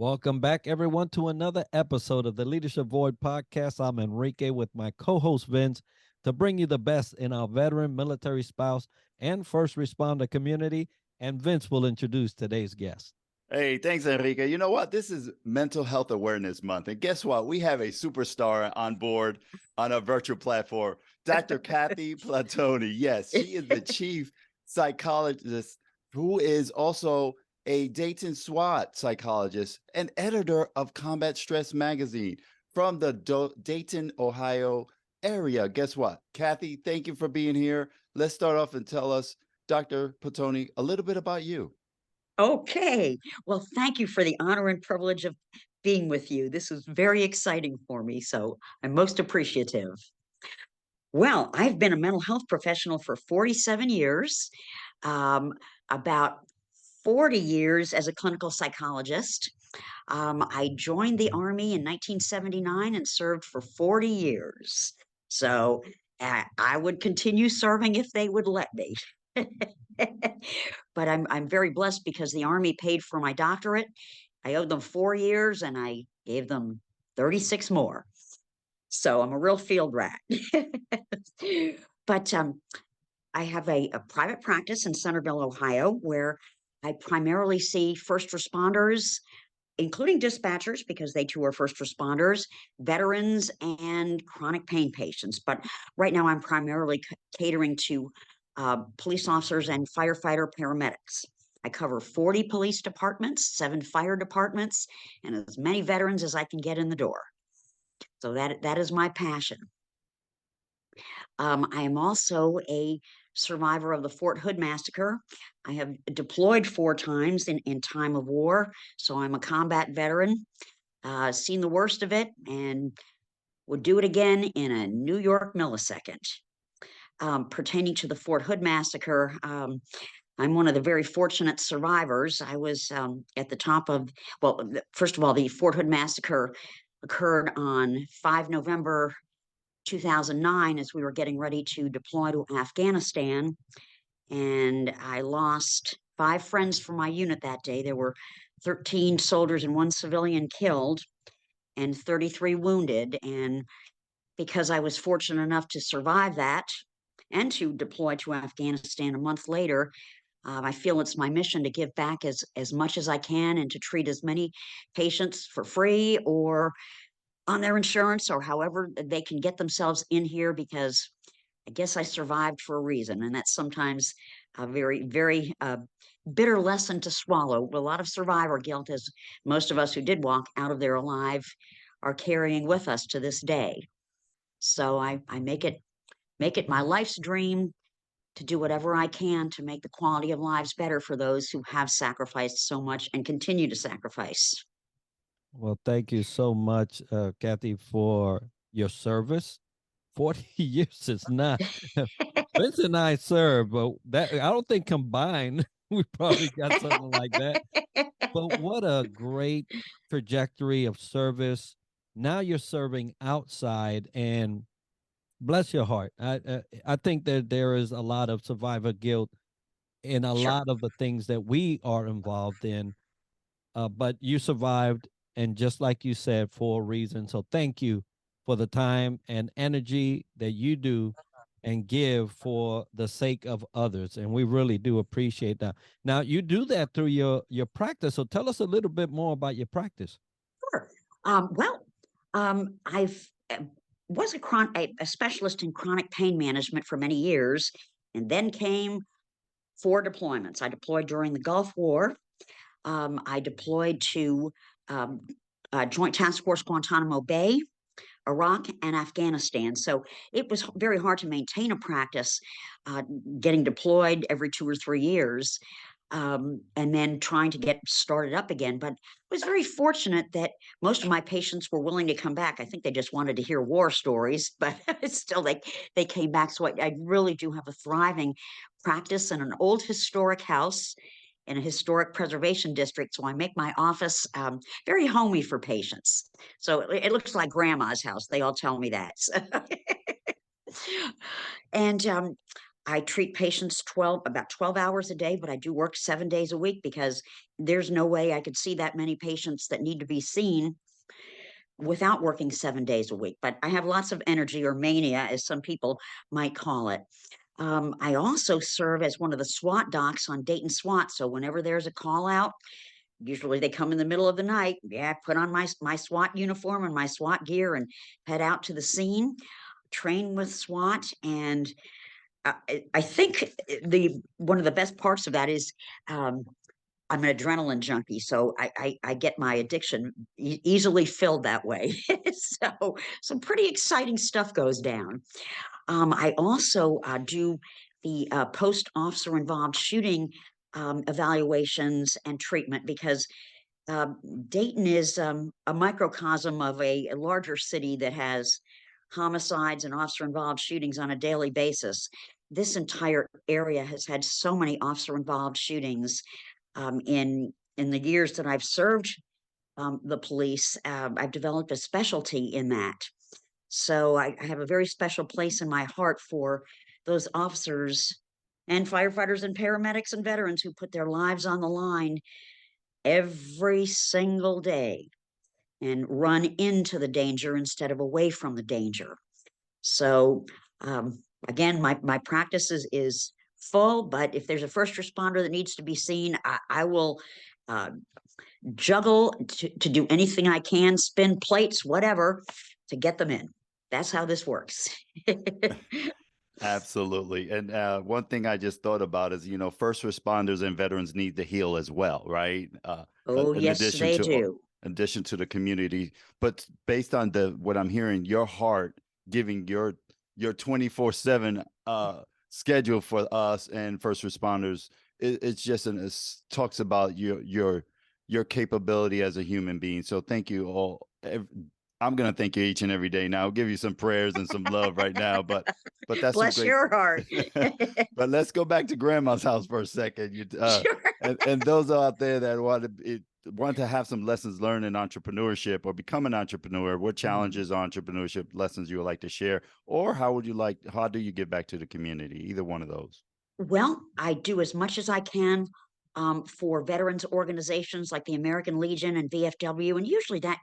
Welcome back, everyone, to another episode of the Leadership Void podcast. I'm Enrique with my co-host Vince to bring you the best in our veteran, military spouse, and first responder community. And Vince will introduce today's guest. Hey, thanks, Enrique. You know what? This is Mental Health Awareness Month. And guess what? We have a superstar on board on our virtual platform, Dr. Kathy Platoni. Yes, she is the chief psychologist who is also a Dayton SWAT psychologist and editor of Combat Stress magazine from the Dayton, Ohio area. Guess what? Kathy, thank you for being here. Let's start off and tell us, Dr. Platoni, a little bit about you. Okay. Well, thank you for the honor and privilege of being with you. This is very exciting for me, so I'm most appreciative. Well, I've been a mental health professional for 47 years, about 40 years as a clinical psychologist. I joined the Army in 1979 and served for 40 years. So I would continue serving if they would let me. But I'm very blessed because the Army paid for my doctorate. I owed them 4 years and I gave them 36 more. So I'm a real field rat. But I have a private practice in Centerville, Ohio, where I primarily see first responders, including dispatchers, because they too are first responders, veterans, and chronic pain patients. But right now I'm primarily catering to police officers and firefighter paramedics. I cover 40 police departments, 7 fire departments, and as many veterans as I can get in the door. So that is my passion. I am also a survivor of the Fort Hood massacre. I have deployed 4 times in time of war, so I'm a combat veteran, seen the worst of it, and would do it again in a New York millisecond. Pertaining to the Fort Hood massacre, I'm one of the very fortunate survivors. I was at the top of, well, first of all, the Fort Hood massacre occurred on 5 November 2009 as we were getting ready to deploy to Afghanistan. And I lost 5 friends from my unit that day. There were 13 soldiers and 1 civilian killed and 33 wounded. And because I was fortunate enough to survive that and to deploy to Afghanistan a month later, I feel it's my mission to give back as much as I can and to treat as many patients for free or on their insurance or however they can get themselves in here, because I guess I survived for a reason. And that's sometimes a very, very bitter lesson to swallow. A lot of survivor guilt, as most of us who did walk out of there alive are carrying with us to this day. So I make it my life's dream to do whatever I can to make the quality of lives better for those who have sacrificed so much and continue to sacrifice. Well, thank you so much, Kathy, for your service. 40 years is not. Vince and I served, but that I don't think combined we probably got something like that. But what a great trajectory of service. Now you're serving outside, and bless your heart. I think that there is a lot of survivor guilt in a Sure. lot of the things that we are involved in. But you survived, and just like you said, for a reason. So thank you for the time and energy that you do and give for the sake of others. And we really do appreciate that. Now, you do that through your practice. So tell us a little bit more about your practice. Sure. I've was a specialist in chronic pain management for many years, and then came 4 deployments. I deployed during the Gulf War. I deployed to Joint Task Force Guantanamo Bay, Iraq, and Afghanistan. So it was very hard to maintain a practice, getting deployed every 2 or 3 years, and then trying to get started up again. But I was very fortunate that most of my patients were willing to come back. I think they just wanted to hear war stories, but still they came back. So I really do have a thriving practice in an old historic house in a historic preservation district. So I make my office very homey for patients. So it looks like grandma's house. They all tell me that. And I treat patients about 12 hours a day, but I do work 7 days a week because there's no way I could see that many patients that need to be seen without working 7 days a week. But I have lots of energy, or mania, as some people might call it. I also serve as one of the SWAT docs on Dayton SWAT. So whenever there's a call out, usually they come in the middle of the night. Yeah, I put on my SWAT uniform and my SWAT gear and head out to the scene, train with SWAT. And I think one of the best parts of that is I'm an adrenaline junkie, so I get my addiction easily filled that way. So some pretty exciting stuff goes down. I also do the post-officer involved shooting evaluations and treatment, because uh, Dayton is a microcosm of a larger city that has homicides and officer involved shootings on a daily basis. This entire area has had so many officer involved shootings in the years that I've served the police. I've developed a specialty in that. So I have a very special place in my heart for those officers and firefighters and paramedics and veterans who put their lives on the line every single day and run into the danger instead of away from the danger. So again, my practice is full, but if there's a first responder that needs to be seen, I will juggle to do anything I can, spin plates, whatever, to get them in. That's how this works. Absolutely. And one thing I just thought about is, first responders and veterans need to heal as well, right? Oh, In yes, addition they to do. in addition to the community, but based on what I'm hearing, your heart giving your 24/7 schedule for us and first responders, it's just it talks about your capability as a human being. So thank you all. I'm gonna thank you each and every day now. I'll give you some prayers and some love right now, but that's some Bless great. your heart. But let's go back to grandma's house for a second. Sure. And those out there that want to have some lessons learned in entrepreneurship or become an entrepreneur, what challenges entrepreneurship lessons you would like to share, or how do you give back to the community? Either one of those. Well, I do as much as I can for veterans organizations like the American Legion and VFW, and usually that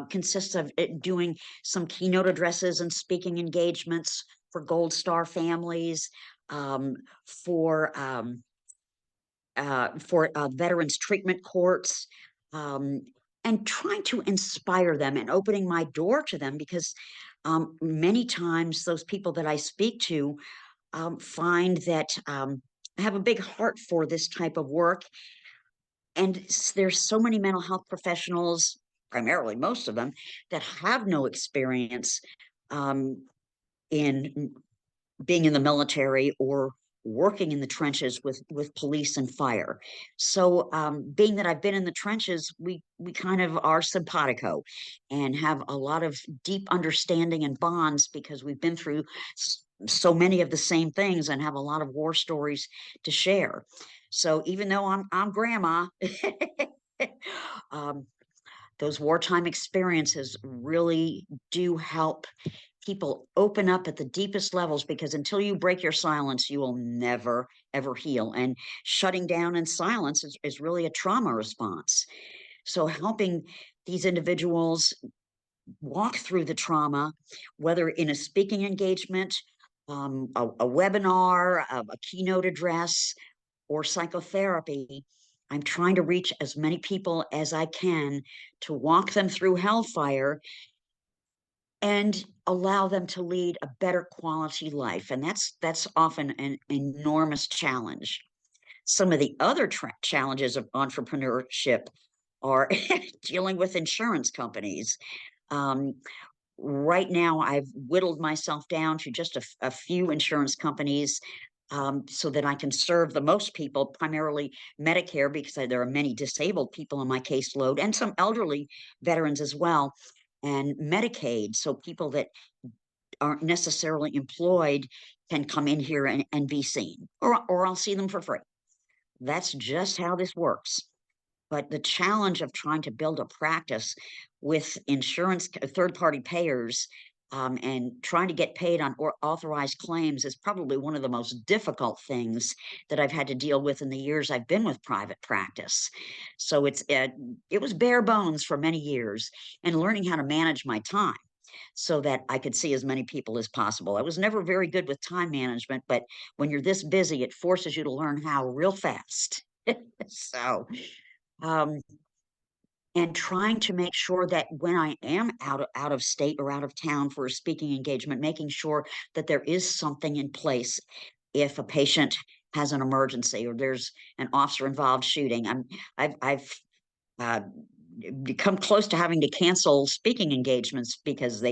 consists of doing some keynote addresses and speaking engagements for Gold Star families, um, for veterans treatment courts, um, and trying to inspire them and opening my door to them, because many times those people that I speak to find that I have a big heart for this type of work. And there's so many mental health professionals, primarily most of them, that have no experience um, in being in the military or working in the trenches with police and fire. So being that I've been in the trenches, we kind of are simpatico and have a lot of deep understanding and bonds, because we've been through so many of the same things and have a lot of war stories to share. So even though I'm grandma, um, those wartime experiences really do help people open up at the deepest levels, because until you break your silence, you will never, ever heal. And shutting down in silence is really a trauma response. So helping these individuals walk through the trauma, whether in a speaking engagement, a webinar, a keynote address, or psychotherapy, I'm trying to reach as many people as I can to walk them through hellfire and allow them to lead a better quality life. And that's often an enormous challenge. Some of the other challenges of entrepreneurship are dealing with insurance companies. Um, right now, I've whittled myself down to just a few insurance companies, so that I can serve the most people, primarily Medicare, because there are many disabled people on my caseload and some elderly veterans as well, and Medicaid. So people that aren't necessarily employed can come in here and be seen, or I'll see them for free. That's just how this works. But the challenge of trying to build a practice with insurance, third party payers, And trying to get paid on authorized claims is probably one of the most difficult things that I've had to deal with in the years I've been with private practice. So it was bare bones for many years, and learning how to manage my time so that I could see as many people as possible. I was never very good with time management, but when you're this busy, it forces you to learn how real fast. So, um, and trying to make sure that when I am out of state or out of town for a speaking engagement, making sure that there is something in place if a patient has an emergency or there's an officer involved shooting. I've uh, become close to having to cancel speaking engagements because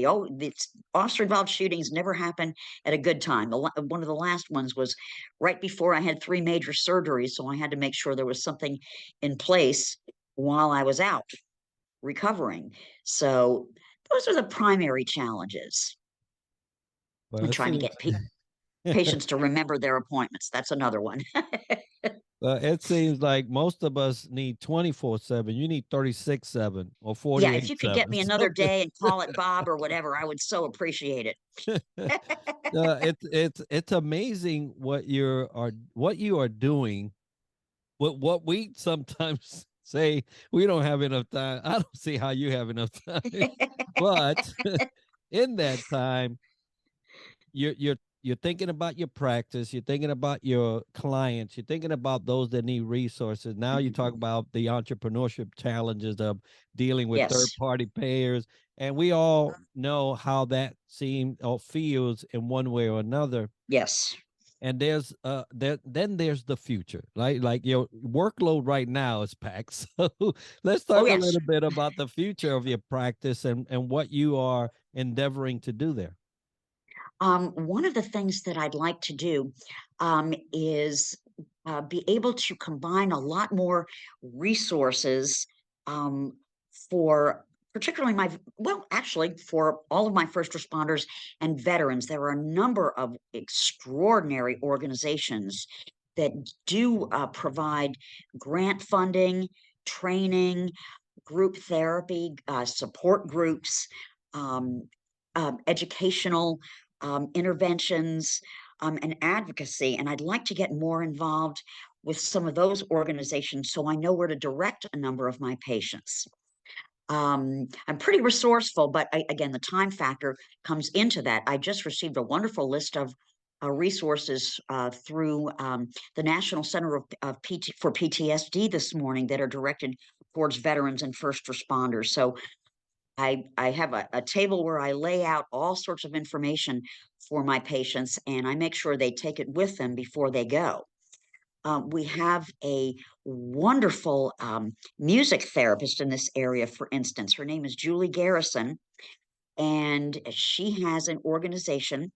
officer involved shootings never happen at a good time. One of the last ones was right before I had 3 major surgeries, so I had to make sure there was something in place while I was out recovering. So those are the primary challenges. Well, And it trying to seems get patients to remember their appointments. That's another one. it seems like most of us need 24/7. You need 36/7 or Yeah, if you could get 48/7. me another day and call it Bob or whatever, I would so appreciate it. It's amazing what you are doing. What we sometimes say we don't have enough time. I don't see how you have enough time, but in that time, you're thinking about your practice, you're thinking about your clients, you're thinking about those that need resources. Now you talk about the entrepreneurship challenges of dealing with third Yes, party payers, and we all know how that seems or feels in one way or another. yes. And then there's the future, right? Like your workload right now is packed. So let's Oh, talk a yes. little bit about the future of your practice and what you are endeavoring to do there. One of the things that I'd like to do is be able to combine a lot more resources um, for particularly actually for all of my first responders and veterans. There are a number of extraordinary organizations that do provide grant funding, training, group therapy, support groups, um, educational interventions, and advocacy. And I'd like to get more involved with some of those organizations so I know where to direct a number of my patients. I'm pretty resourceful, but again, the time factor comes into that. I just received a wonderful list of resources through the National Center for PTSD this morning that are directed towards veterans and first responders. So I have a table where I lay out all sorts of information for my patients, and I make sure they take it with them before they go. We have a wonderful music therapist in this area, for instance. Her name is Julie Garrison, and she has an organization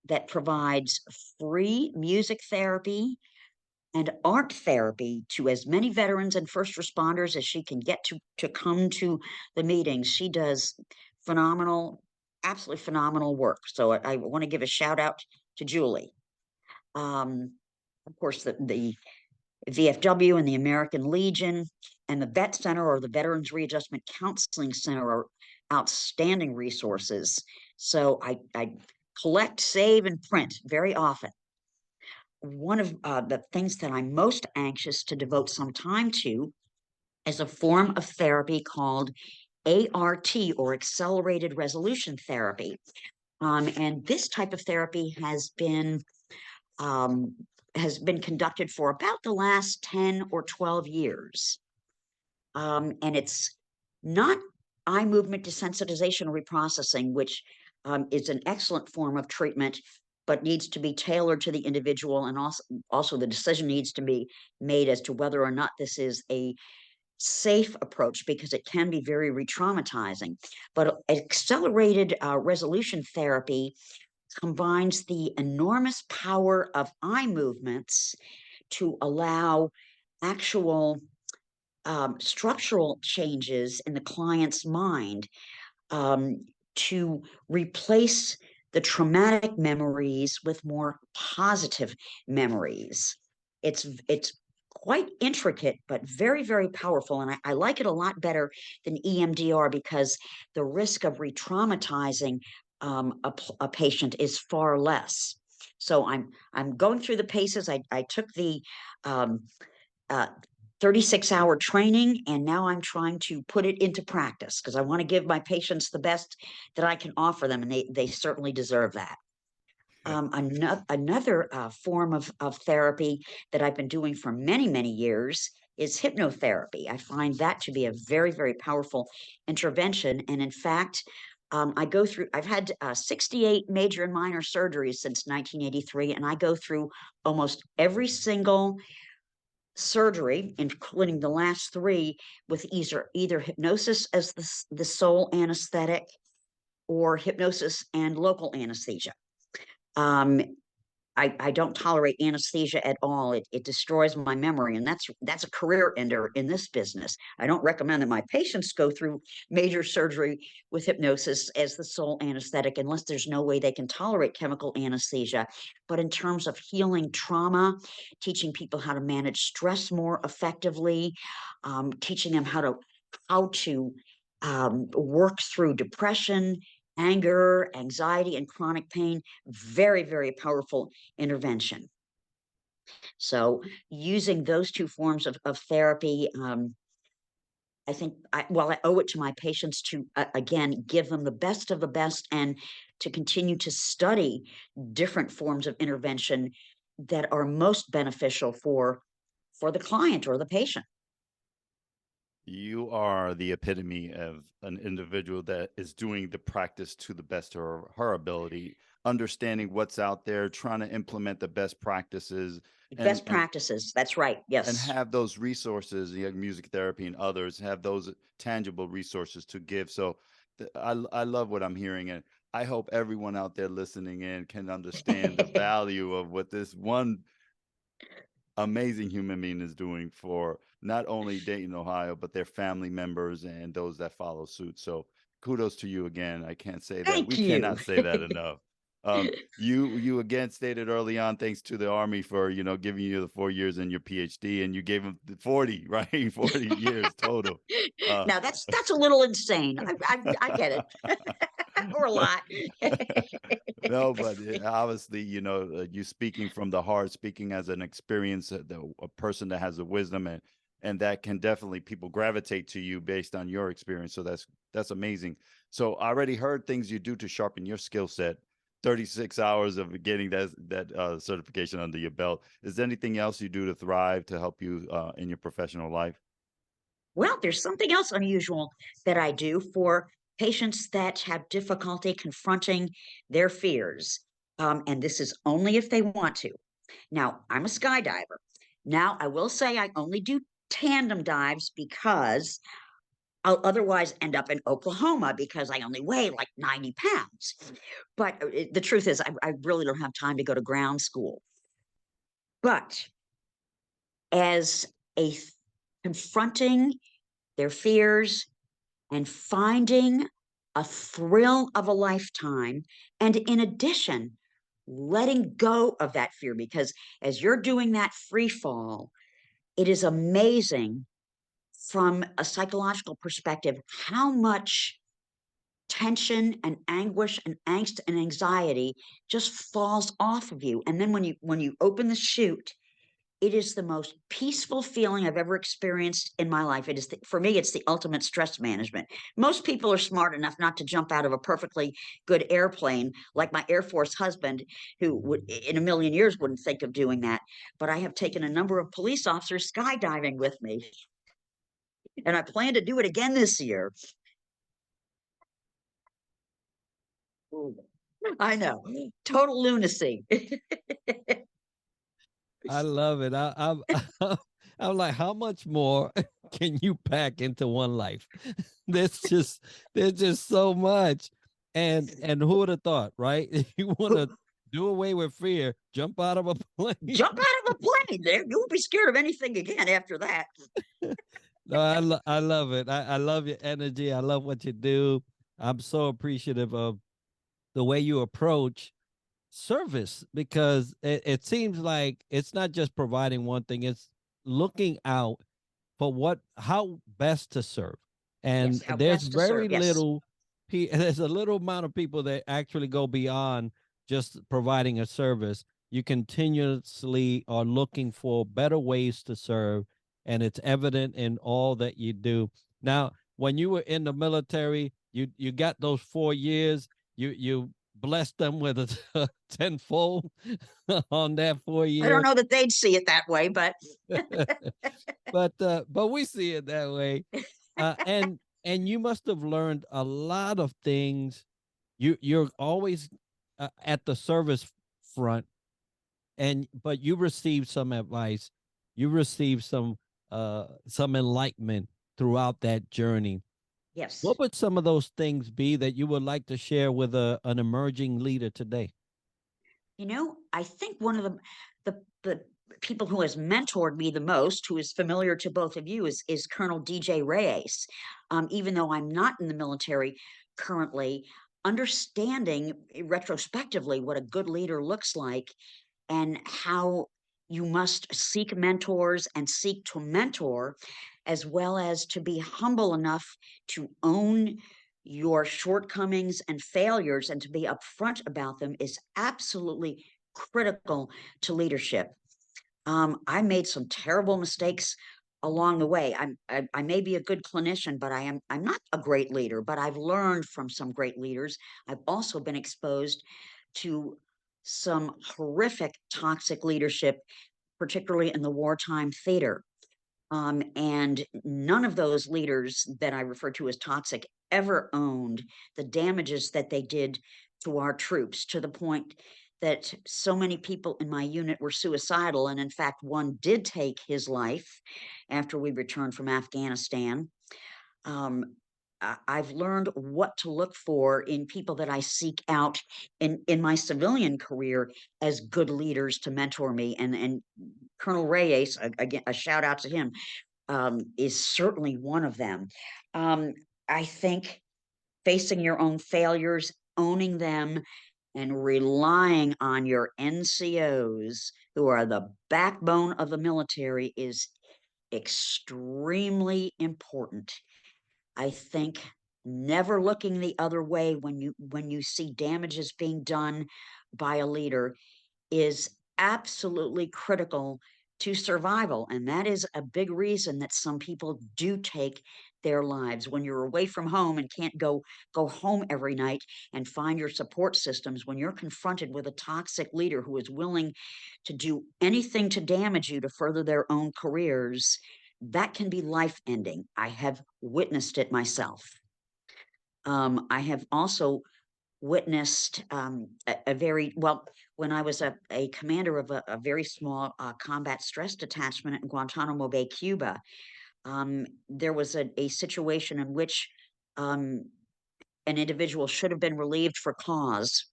that provides free music therapy and art therapy to as many veterans and first responders as she can get to come to the meetings. She does phenomenal, absolutely phenomenal work. So I want to give a shout out to Julie. Of course, the VFW and the American Legion and the Vet Center or the Veterans Readjustment Counseling Center are outstanding resources. So I collect, save, and print very often. One of the things that I'm most anxious to devote some time to is a form of therapy called ART, or accelerated resolution therapy. And this type of therapy um, has been conducted for about the last 10 or 12 years. And it's not eye movement desensitization or reprocessing, which is an excellent form of treatment, but needs to be tailored to the individual. And also the decision needs to be made as to whether or not this is a safe approach, because it can be very re-traumatizing. But accelerated resolution therapy combines the enormous power of eye movements to allow actual structural changes in the client's mind to replace the traumatic memories with more positive memories. It's quite intricate, but very, very powerful. And I like it a lot better than EMDR because the risk of re-traumatizing a patient is far less. So I'm going through the paces. I took the 36-hour training, and now I'm trying to put it into practice because I want to give my patients the best that I can offer them, and they certainly deserve that. Another form of therapy that I've been doing for many, many years is hypnotherapy. I find that to be a very, very powerful intervention. And in fact, I've had 68 major and minor surgeries since 1983, and I go through almost every single surgery, including the last three, with either hypnosis as the sole anesthetic or hypnosis and local anesthesia. I don't tolerate anesthesia at all. It destroys my memory, and that's a career ender in this business. I don't recommend that my patients go through major surgery with hypnosis as the sole anesthetic unless there's no way they can tolerate chemical anesthesia. But in terms of healing trauma, teaching people how to manage stress more effectively, teaching them how to work through depression, anger, anxiety, and chronic pain, very, very powerful intervention. So using those two forms of therapy, I think, I owe it to my patients to, again, give them the best of the best and to continue to study different forms of intervention that are most beneficial for the client or the patient. You are the epitome of an individual that is doing the practice to the best of her ability, understanding what's out there, trying to implement the best practices. Best practices. That's right. Yes. And have those resources, like music therapy and others, have those tangible resources to give. So I love what I'm hearing. And I hope everyone out there listening in can understand the value of what this one amazing human being is doing for not only Dayton, Ohio, but their family members and those that follow suit. So kudos to you again. I can't say that. Thank We you. cannot say that enough. You again stated early on, thanks to the Army for, giving you the 4 years in your PhD, and you gave them 40, right? 40 years total. Now that's a little insane. I get it. Or a lot. No, but obviously, you speaking from the heart, speaking as an experience, a person that has the wisdom, and that can definitely people gravitate to you based on your experience. So that's amazing. So I already heard things you do to sharpen your skill set. 36 hours of getting that certification under your belt. Is there anything else you do to thrive to help you in your professional life? Well, there's something else unusual that I do for patients that have difficulty confronting their fears. And this is only if they want to. Now, I'm a skydiver. Now, I will say I only do tandem dives because I'll otherwise end up in Oklahoma because I only weigh like 90 pounds. But the truth is, I really don't have time to go to ground school. But as confronting their fears and finding a thrill of a lifetime, and in addition, letting go of that fear, because as you're doing that free fall, it is amazing from a psychological perspective how much tension and anguish and angst and anxiety just falls off of you. And then when you open the chute, it is the most peaceful feeling I've ever experienced in my life. It is for me, it's the ultimate stress management. Most people are smart enough not to jump out of a perfectly good airplane, like my Air Force husband, who would, in a million years, wouldn't think of doing that. But I have taken a number of police officers skydiving with me, and I plan to do it again this year. I know, total lunacy. I love it. I'm like, how much more can you pack into one life? there's just so much. And who would have thought, right? If you want to do away with fear, jump out of a plane. Jump out of a plane. There, you won't be scared of anything again after that. No, I love it. I love your energy. I love what you do. I'm so appreciative of the way you approach service, because it seems like it's not just providing one thing, it's looking out for how best to serve. And Yes, how there's best to very serve. Yes. little there's a little amount of people that actually go beyond just providing a service. You continuously are looking for better ways to serve, and it's evident in all that you do. Now, when you were in the military, you got those 4 years. You blessed them with a tenfold on that 4 I don't year. know that they'd see it that way, but But we see it that way. And you must have learned a lot of things. You're always at the service front, and but you received some advice. You received some enlightenment throughout that journey. yes. What would some of those things be that you would like to share with an emerging leader today? I think one of the people who has mentored me the most, who is familiar to both of you, is Colonel DJ Reyes. Even though I'm not in the military currently, understanding retrospectively what a good leader looks like and how you must seek mentors and seek to mentor, as well as to be humble enough to own your shortcomings and failures and to be upfront about them is absolutely critical to leadership. I made some terrible mistakes along the way. I may be a good clinician, but I'm not a great leader. But I've learned from some great leaders. I've also been exposed to some horrific toxic leadership, particularly in the wartime theater. And none of those leaders that I refer to as toxic ever owned the damages that they did to our troops, to the point that so many people in my unit were suicidal. And in fact, one did take his life after we returned from Afghanistan. Um, I've learned what to look for in people that I seek out in my civilian career as good leaders to mentor me. And Colonel Reyes, again, a shout out to him, is certainly one of them. Um, I think facing your own failures, owning them, and relying on your NCOs, who are the backbone of the military, is extremely important. I think never looking the other way when you see damages being done by a leader is absolutely critical to survival. And that is a big reason that some people do take their lives. When you're away from home and can't go home every night and find your support systems, when you're confronted with a toxic leader who is willing to do anything to damage you to further their own careers, that can be life ending. I have witnessed it myself. I have also witnessed a very well when I was a commander of a very small combat stress detachment in Guantanamo Bay, Cuba. There was a situation in which an individual should have been relieved for cause,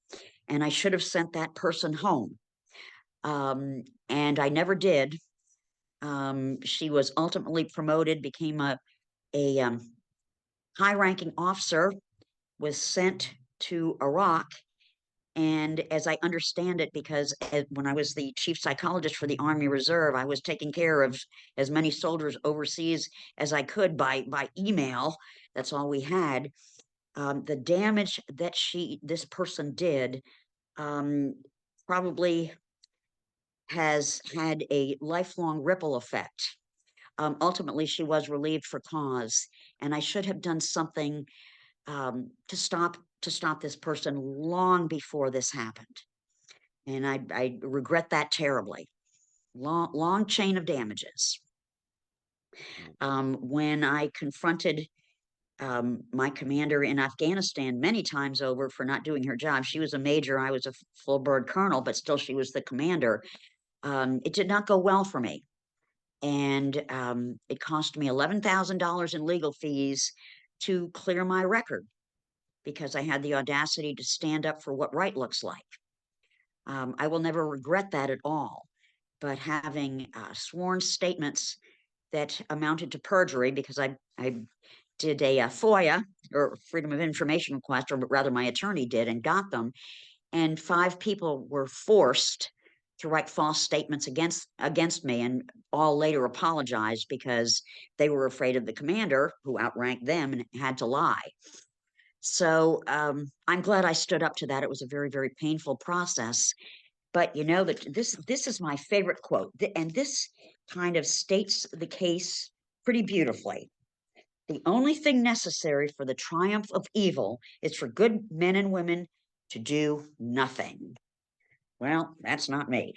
and I should have sent that person home. And I never did. She was ultimately promoted, became a high-ranking officer, was sent to Iraq. And as I understand it, because when I was the chief psychologist for the Army Reserve, I was taking care of as many soldiers overseas as I could by email. That's all we had. The damage that this person did probably has had a lifelong ripple effect. Ultimately, she was relieved for cause, and I should have done something to stop this person long before this happened. And I regret that terribly. Long chain of damages. When I confronted my commander in Afghanistan many times over for not doing her job, she was a major, I was a full bird colonel, but still she was the commander. It did not go well for me. And it cost me $11,000 in legal fees to clear my record, because I had the audacity to stand up for what right looks like. I will never regret that at all. But having sworn statements that amounted to perjury, because I did a FOIA, or Freedom of Information request, or rather my attorney did, and got them. And 5 people were forced to write false statements against me, and all later apologized because they were afraid of the commander, who outranked them, and had to lie. So I'm glad I stood up to that. It was a very, very painful process. But you know that this is my favorite quote, and this kind of states the case pretty beautifully. The only thing necessary for the triumph of evil is for good men and women to do nothing. Well, that's not me.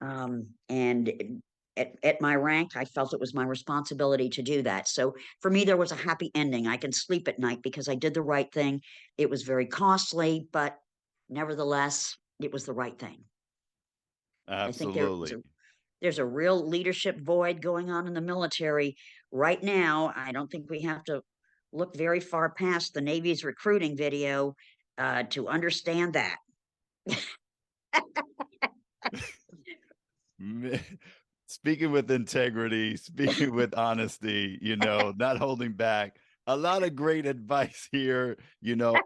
And at my rank, I felt it was my responsibility to do that. So for me, there was a happy ending. I can sleep at night because I did the right thing. It was very costly, but nevertheless, it was the right thing. I think Absolutely. there's a real leadership void going on in the military right now. I don't think we have to look very far past the Navy's recruiting video to understand that. Speaking with integrity, speaking with honesty, not holding back. A lot of great advice here,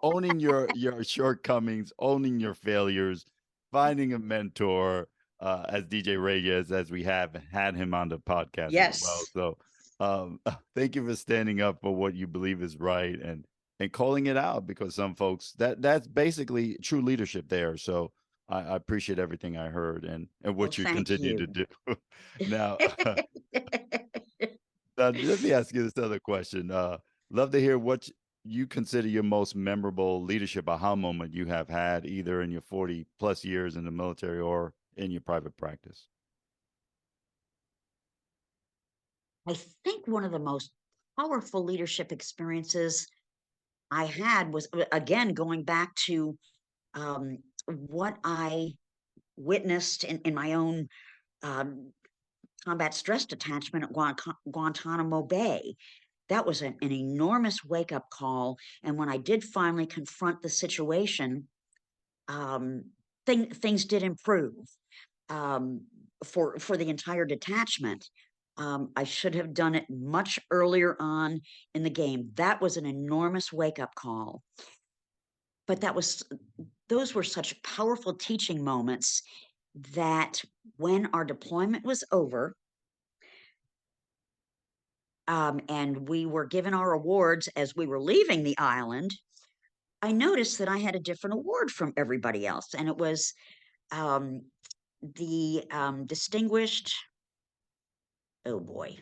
owning your shortcomings, owning your failures, finding a mentor, as DJ Reyes, as we have had him on the podcast as well. Yes. So thank you for standing up for what you believe is right and calling it out, because some folks that's basically true leadership there. So I appreciate everything I heard and Well, what you thank continue to you. do. Now, let me ask you this other question. Love to hear what you consider your most memorable leadership aha moment you have had, either in your 40 plus years in the military or in your private practice. I think one of the most powerful leadership experiences I had was, again, going back to what I witnessed in my own um, combat stress detachment at Guantanamo Bay. That was an enormous wake up call. And when I did finally confront the situation, um, things did improve um, for the entire detachment. I should have done it much earlier on in the game. That was an enormous wake up call. But those were such powerful teaching moments that when our deployment was over, and we were given our awards as we were leaving the island, I noticed that I had a different award from everybody else, and it was um, the distinguished. Oh boy,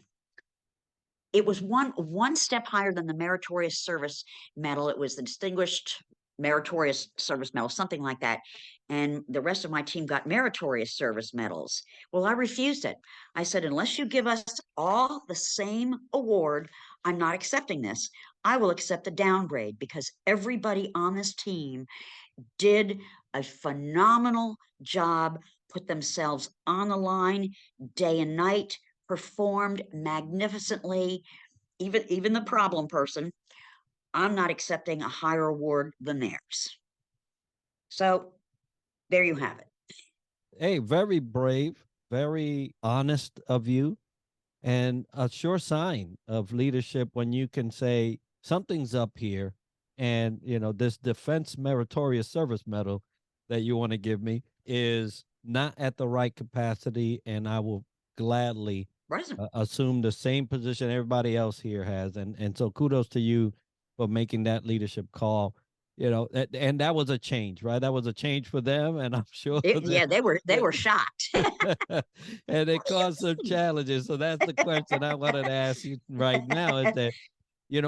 it was one step higher than the Meritorious Service Medal. It was the Distinguished Meritorious Service Medal, something like that. And the rest of my team got Meritorious Service Medals. Well, I refused it. I said, unless you give us all the same award, I'm not accepting this. I will accept the downgrade because everybody on this team did a phenomenal job, put themselves on the line day and night, performed magnificently. Even the problem person, I'm not accepting a higher award than theirs. So there you have it. Hey, very brave, very honest of you, and a sure sign of leadership when you can say something's up here, and this Defense Meritorious Service Medal that you want to give me is not at the right capacity, and I will gladly assume the same position everybody else here has, and so kudos to you for making that leadership call. And that was a change, right? That was a change for them, and I'm sure Yeah, they were shocked. and it caused some challenges. So that's the question I wanted to ask you right now: is that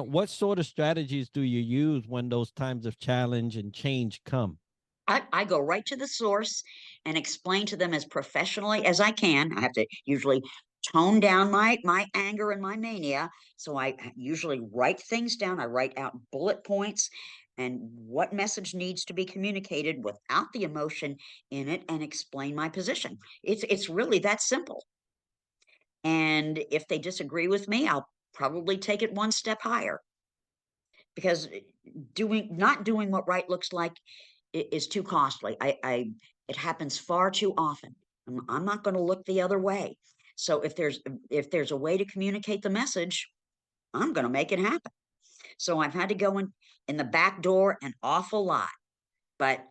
what sort of strategies do you use when those times of challenge and change come? I go right to the source and explain to them as professionally as I can. I have to usually tone down my anger and my mania. So I usually write things down. I write out bullet points and what message needs to be communicated without the emotion in it, and explain my position. It's really that simple. And if they disagree with me, I'll probably take it one step higher, because not doing what right looks like is too costly. It happens far too often. I'm not going to look the other way. So if there's a way to communicate the message, I'm going to make it happen. So I've had to go in the back door an awful lot. But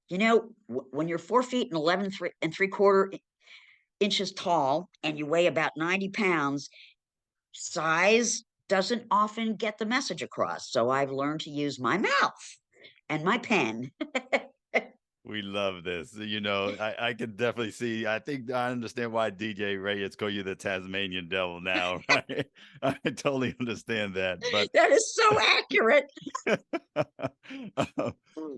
when you're 4 feet and 11 3/4 inches tall and you weigh about 90 pounds, size doesn't often get the message across. So I've learned to use my mouth and my pen. We love this. I can definitely see. I think I understand why DJ Ray is calling you the Tasmanian devil now, right? I totally understand that. But That is so accurate.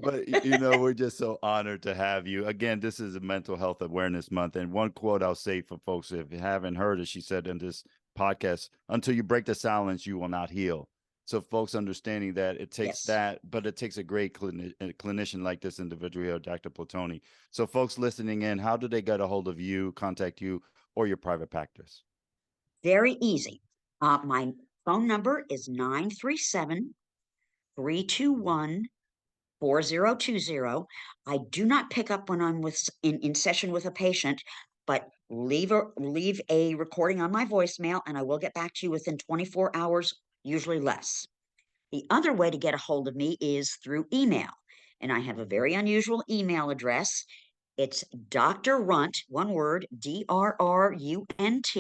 but we're just so honored to have you. Again, this is a Mental Health Awareness Month. And one quote I'll say for folks, if you haven't heard it, she said in this podcast, until you break the silence, you will not heal. So folks understanding that it takes Yes. that, but it takes a great clinician like this individual here, Dr. Platoni. So folks listening in, how do they get a hold of you, contact you, or your private practice? Very easy. My phone number is 937-321-4020. I do not pick up when I'm in session with a patient, but leave a recording on my voicemail and I will get back to you within 24 hours, usually less. The other way to get a hold of me is through email, and I have a very unusual email address. It's Dr. Runt, one word, DRRUNT,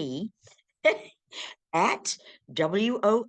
at WOH.RR.com.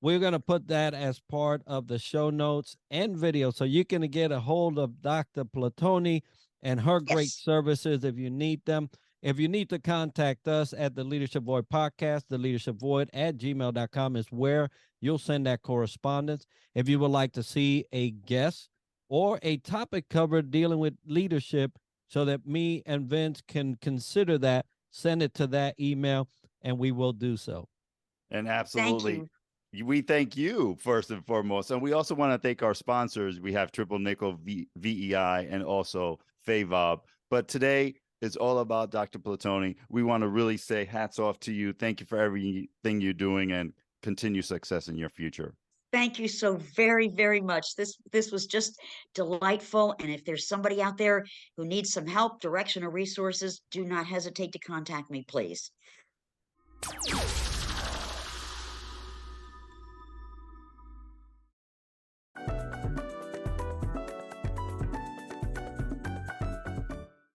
We're going to put that as part of the show notes and video, so you can get a hold of Dr. Platoni and her great services if you need them. If you need to contact us at the Leadership Void Podcast, theleadershipvoid@gmail.com is where you'll send that correspondence. If you would like to see a guest or a topic covered dealing with leadership so that me and Vince can consider that, send it to that email and we will do so. And absolutely. We thank you first and foremost. And we also want to thank our sponsors. We have Triple Nickel, VEI, and also FAVOB. But today is all about Dr. Platoni. We want to really say hats off to you. Thank you for everything you're doing and continue success in your future. Thank you so very, very much. This was just delightful. And if there's somebody out there who needs some help, direction, or resources, do not hesitate to contact me, please.